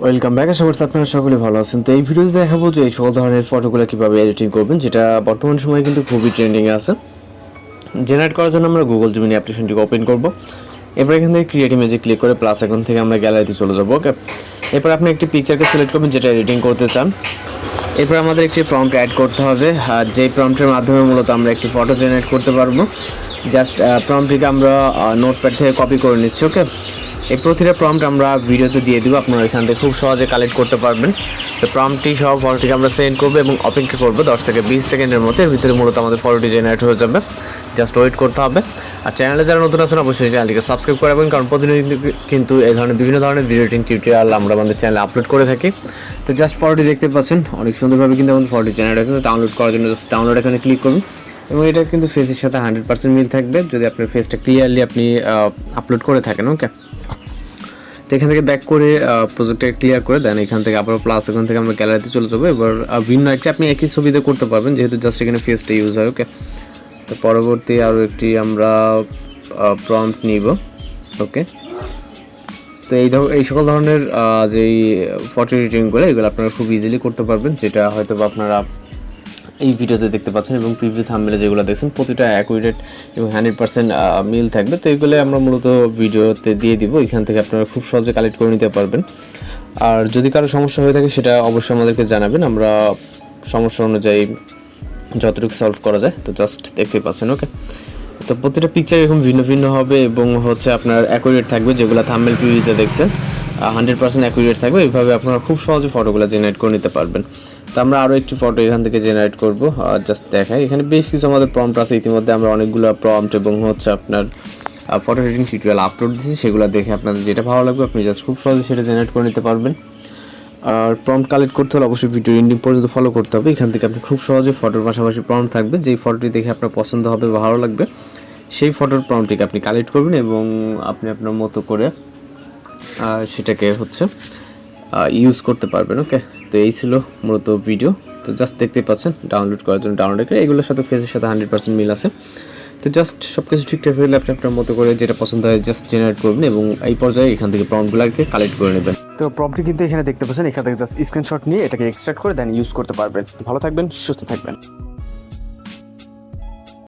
Welcome back. আশা করছি আপনারা সকলে ভালো আছেন। তো এই ভিডিওতে দেখাবো যে এই সকল ধরনের ফটোগুলো কীভাবে এডিটিং করবেন, যেটা বর্তমান সময়ে কিন্তু খুবই ট্রেন্ডিংয়ে আছে। জেনারেট করার জন্য আমরা গুগল জেমিনি অ্যাপ্লিকেশনটিকে ওপেন করব। এরপর এখান থেকে ক্রিয়েট ইমেজে ক্লিক করে প্লাস আইকন থেকে আমরা গ্যালারিতে চলে যাবো। ওকে, এরপর আপনি একটি পিকচারকে সিলেক্ট করবেন যেটা এডিটিং করতে চান। এরপর আমাদের একটি প্রম্পট অ্যাড করতে হবে, যেই প্রম্পটের মাধ্যমে মূলত আমরা একটি ফটো জেনারেট করতে পারবো। জাস্ট প্রম্পটটিকে আমরা নোটপ্যাড থেকে কপি করে নিচ্ছি। ওকে, এই প্রতিটা প্রম্পট আমরা ভিডিওতে দিয়ে দেবো, আপনারা এখান থেকে খুব সহজে কালেক্ট করতে পারবেন। তো প্রম্পটটি সহ ফটোটিকে আমরা সেন্ড করবো এবং অপেক্ষা করবো 10 থেকে 20 সেকেন্ডের মধ্যে। এর ভিতরে মূলত আমাদের ফটোটি জেনারেট হয়ে যাবে, জাস্ট ওয়েট করতে হবে। আর চ্যানেলে যারা নতুন আছেন অবশ্যই চ্যানেলটিকে সাবস্ক্রাইব করবেন, কারণ প্রতিদিন কিন্তু এই ধরনের বিভিন্ন ধরনের ভিডিও এডিটিং টিউটোরিয়াল আমরা আমাদের চ্যানেলে আপলোড করে থাকি। তো জাস্ট ফটোটি দেখতে পাচ্ছেন অনেক সুন্দরভাবে কিন্তু আমাদের ফটোটি জেনারেট হয়েছে। ডাউনলোড করার জন্য জাস্ট ডাউনলোড এখানে ক্লিক করুন এবং এটা কিন্তু ফেসের সাথে 100% মিল থাকবে যদি আপনার ফেসটা ক্লিয়ারলি আপনি আপলোড করে থাকেন। ওকে, তো এখান থেকে ব্যাক করে প্রজেক্টটা ক্লিয়ার করে দেন। এখান থেকে আবার প্লাস এখান থেকে আমরা গ্যালারিতে চলে যাবো। এবার ভিন্ন একটি আপনি একই ছবিতে করতে পারবেন, যেহেতু জাস্ট এখানে ফেসটা ইউজ হয়। ওকে, তো পরবর্তী আরও একটি আমরা প্রম্পট নিব। ওকে, তো এই সকল ধরনের যেই ফটো এডিটিংগুলো এগুলো আপনারা খুব ইজিলি করতে পারবেন, যেটা হয়তো আপনারা এই ভিডিওতে দেখতে পাচ্ছেন এবং প্রিভিউ থাম্বনেলে যেগুলো দেখছেন প্রতিটা অ্যাকুরেট এবং 100% মিল থাকবে। তো এগুলো আমরা মূলত ভিডিওতে দিয়ে দিব, এখান থেকে আপনারা খুব সহজে কালেক্ট করে নিতে পারবেন। আর যদি কারো সমস্যা হয়ে থাকে সেটা অবশ্যই আমাদেরকে জানাবেন, আমরা সমস্যা অনুযায়ী যতটুকু সলভ করা যায়। তো জাস্ট দেখতে পাচ্ছেন। ওকে, তো প্রতিটা পিকচার এরকম ভিন্ন ভিন্ন হবে এবং আপনার অ্যাকুরেট থাকবে, যেগুলো থাম্বনেল প্রিভিউতে দেখছেন 100% অ্যাকুরেট থাকবে। এইভাবে আপনারা খুব সহজে ফটোগুলো জেনারেট করে নিতে পারবেন। তো আমরা আরও একটি ফটো এখান থেকে জেনারেট করব। জাস্ট দেখাই, এখানে বেশ কিছু আমাদের প্রম্পট আছে। ইতিমধ্যে আমরা অনেকগুলো প্রম্পট এবং আপনার ফটো এডিটিং টিউটোরিয়াল আপলোড দিয়েছি, সেগুলো দেখে আপনাদের যেটা ভালো লাগবে আপনি জাস্ট খুব সহজে সেটা জেনারেট করে নিতে পারবেন। আর প্রম্পট কালেক্ট করতে হলে অবশ্যই ভিডিও এন্ডিং পর্যন্ত ফলো করতে হবে। এখান থেকে আপনি খুব সহজে ফটোর পাশাপাশি প্রম্পট থাকবে, যেই ফটোটি দেখে আপনার পছন্দ হবে ভালো লাগবে সেই ফটোর প্রম্পটটিকে আপনি কালেক্ট করবেন এবং আপনি আপনার মতো করে সেটাকে ইউজ করতে পারবেন। ওকে, তো এই ছিল মূলত ভিডিও। তো জাস্ট দেখতে পাচ্ছেন ডাউনলোড করার জন্য ডাউনলোড করে এগুলোর সাথে ফেসের সাথে 100% মিল আছে। তো জাস্ট সব কিছু ঠিকঠাক থাকলে আপনি আপনার মতো করে যেটা পছন্দ হয় জাস্ট জেনারেট করবেন এবং এই পর্যায়ে এখান থেকে প্রম্পটগুলোকে কালেক্ট করে নেবেন। তো প্রম্পটটি কিন্তু এখানে দেখতে পাচ্ছেন, এখান থেকে জাস্ট স্ক্রিনশট নিয়ে এটাকে এক্সট্রাক্ট করে দেন ইউজ করতে পারবেন। ভালো থাকবেন, সুস্থ থাকবেন।